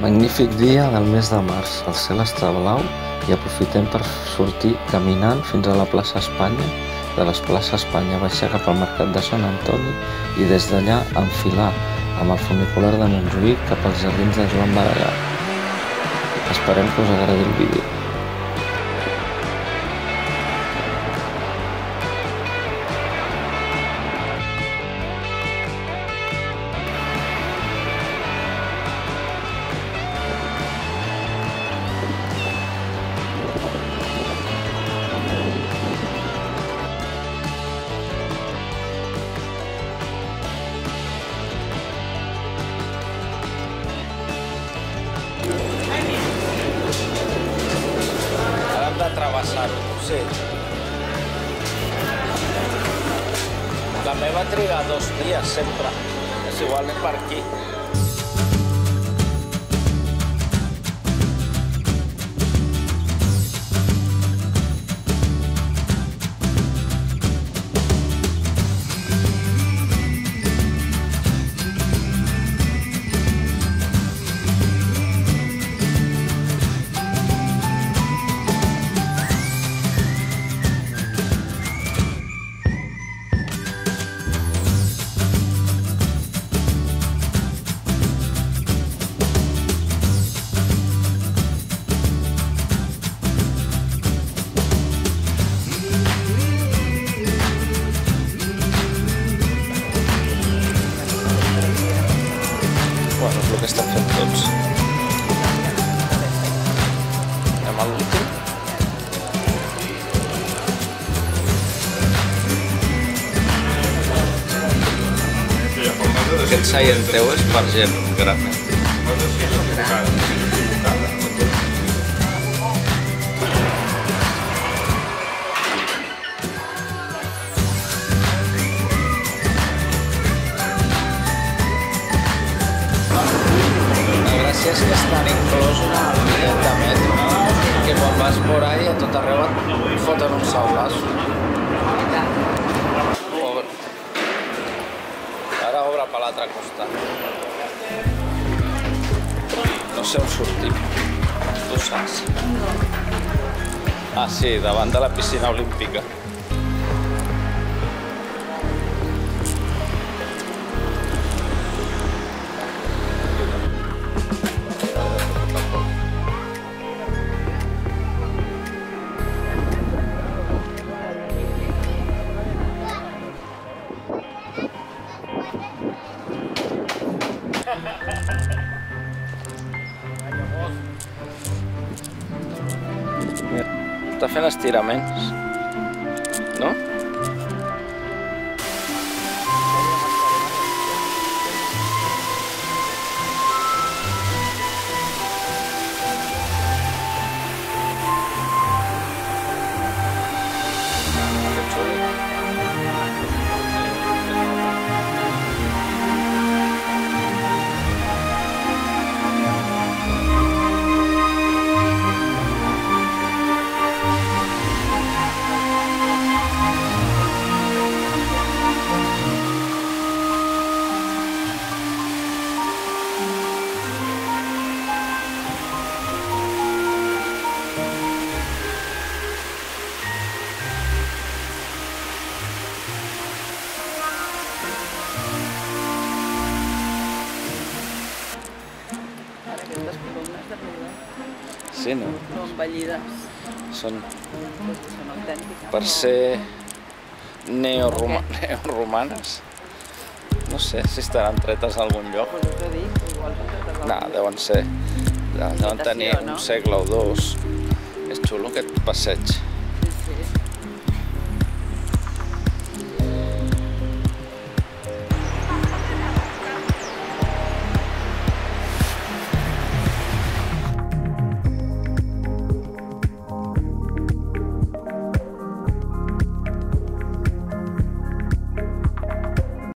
Magnífic dia del mes de març, el cel està blau i aprofitem per sortir caminant fins a la plaça Espanya, de les plaça Espanya baixar cap al mercat de Sant Antoni i des d'allà enfilar amb el funicular de Montjuïc cap als jardins de Joan Barallà. Esperem que us agradi el vídeo. De travessar-ho, sí. La meva triga 2 dies sempre. És igual, anem per aquí. Bueno, és el que estem fent tots. Anem a l'últim. Aquest seient teu és per gent gran. És que estan inclòs una bitllet de metro, que quan vas por ahí a tot arreu et foten un sablaç. Ara obre per l'altre costat. No sé on sortim. Tu saps? Ah, sí, davant de la piscina olímpica. Està fent estiraments, no? Sí, no? No envellides. Són autèntiques. per ser neoromanes. No sé si estaran tretes a algun lloc. Pues us ho dic, igual són tretes No, deuen ser. Deuen tenir un segle o dos. És xulo aquest passeig.